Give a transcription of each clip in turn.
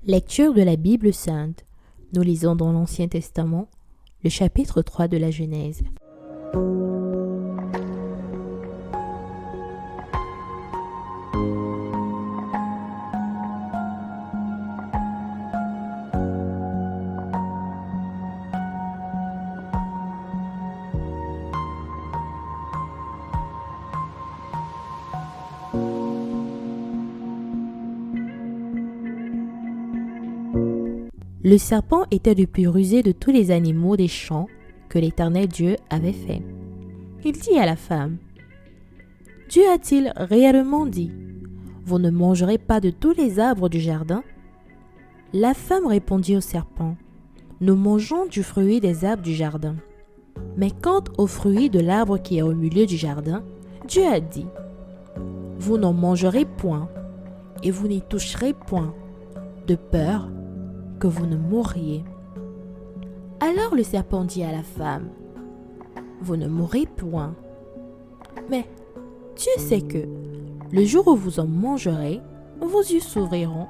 Lecture de la Bible sainte. Nous lisons dans l'Ancien Testament, le chapitre 3 de la Genèse. Le serpent était le plus rusé de tous les animaux des champs que l'Éternel Dieu avait fait. Il dit à la femme, « Dieu a-t-il réellement dit, vous ne mangerez pas de tous les arbres du jardin ?» La femme répondit au serpent, « Nous mangeons du fruit des arbres du jardin. Mais quant au fruit de l'arbre qui est au milieu du jardin, Dieu a dit, « Vous n'en mangerez point, et vous n'y toucherez point, de peur que vous ne mourriez. » Alors le serpent dit à la femme, « Vous ne mourrez point. Mais Dieu sait que, le jour où vous en mangerez, vos yeux s'ouvriront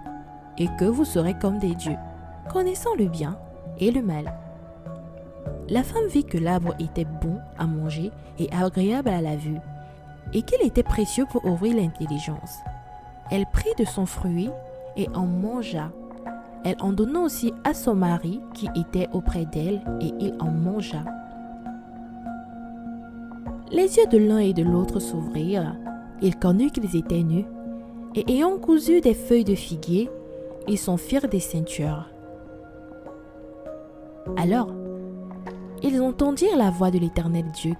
et que vous serez comme des dieux, connaissant le bien et le mal. » La femme vit que l'arbre était bon à manger et agréable à la vue, et qu'il était précieux pour ouvrir l'intelligence. Elle prit de son fruit et en mangea. Elle en donna aussi à son mari qui était auprès d'elle, et il en mangea. Les yeux de l'un et de l'autre s'ouvrirent, ils connurent qu'ils étaient nus, et ayant cousu des feuilles de figuier, ils s'en firent des ceintures. Alors, ils entendirent la voix de l'Éternel Dieu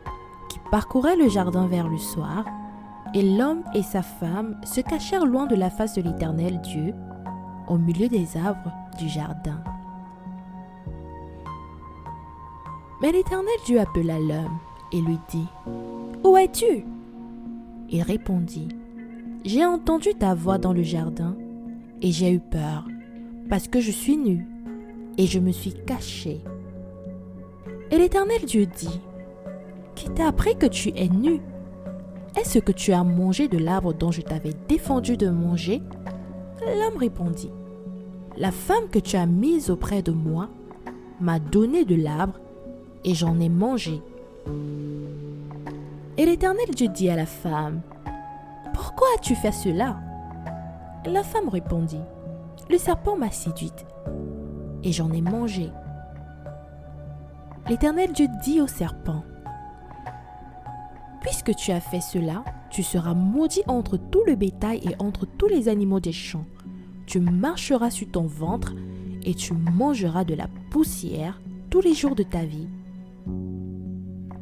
qui parcourait le jardin vers le soir, et l'homme et sa femme se cachèrent loin de la face de l'Éternel Dieu, au milieu des arbres du jardin. Mais l'Éternel Dieu appela l'homme et lui dit, « Où es-tu » Il répondit, « J'ai entendu ta voix dans le jardin et j'ai eu peur, parce que je suis nu et je me suis caché. » Et l'Éternel Dieu dit, « Qui t'a appris que tu es nu? Est-ce que tu as mangé de l'arbre dont je t'avais défendu de manger ?» L'homme répondit, « La femme que tu as mise auprès de moi m'a donné de l'arbre et j'en ai mangé. » Et l'Éternel Dieu dit à la femme, « Pourquoi as-tu fait cela ?» La femme répondit, « Le serpent m'a séduite et j'en ai mangé. » L'Éternel Dieu dit au serpent, « Puisque tu as fait cela, tu seras maudit entre tout le bétail et entre tous les animaux des champs. Tu marcheras sur ton ventre et tu mangeras de la poussière tous les jours de ta vie.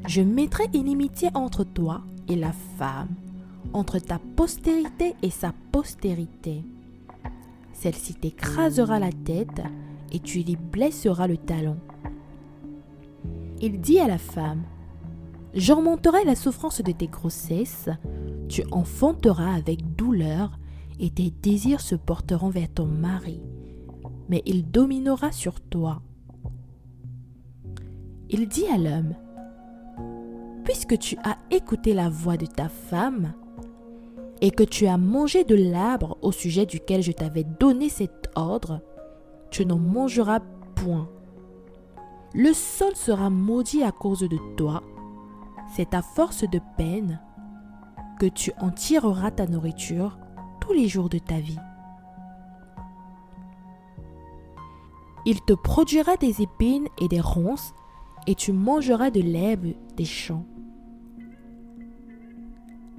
Je mettrai inimitié entre toi et la femme, entre ta postérité et sa postérité. Celle-ci t'écrasera la tête et tu lui blesseras le talon. » Il dit à la femme, « J'augmenterai la souffrance de tes grossesses, tu enfanteras avec douleur et tes désirs se porteront vers ton mari, mais il dominera sur toi. » Il dit à l'homme, « Puisque tu as écouté la voix de ta femme et que tu as mangé de l'arbre au sujet duquel je t'avais donné cet ordre, tu n'en mangeras point. Le sol sera maudit à cause de toi. C'est à force de peine que tu en tireras ta nourriture tous les jours de ta vie. Il te produira des épines et des ronces, et tu mangeras de l'herbe des champs.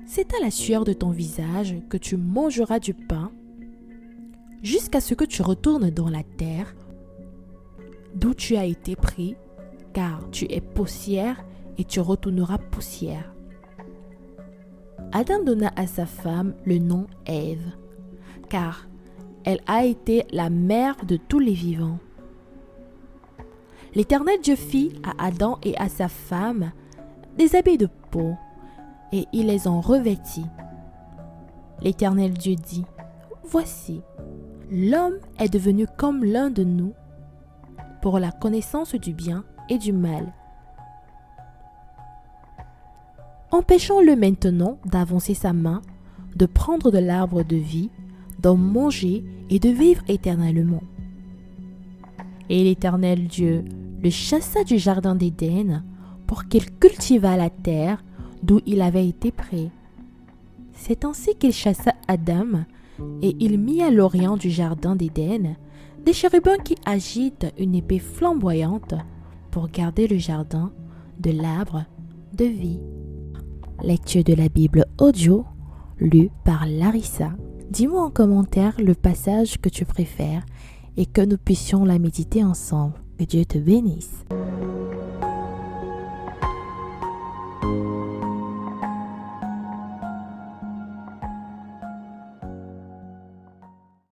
C'est à la sueur de ton visage que tu mangeras du pain, jusqu'à ce que tu retournes dans la terre, d'où tu as été pris, car tu es poussière et tu retourneras poussière. » Adam donna à sa femme le nom Ève, car elle a été la mère de tous les vivants. L'Éternel Dieu fit à Adam et à sa femme des habits de peau, et il les en revêtit. L'Éternel Dieu dit, « Voici, l'homme est devenu comme l'un de nous, pour la connaissance du bien et du mal. Empêchons-le maintenant d'avancer sa main, de prendre de l'arbre de vie, d'en manger et de vivre éternellement. » Et l'Éternel Dieu le chassa du jardin d'Éden pour qu'il cultivât la terre d'où il avait été pris. C'est ainsi qu'il chassa Adam, et il mit à l'orient du jardin d'Éden des chérubins qui agitent une épée flamboyante pour garder le jardin de l'arbre de vie. Lecture de la Bible audio, lue par Larissa. Dis-moi en commentaire le passage que tu préfères et que nous puissions la méditer ensemble. Que Dieu te bénisse.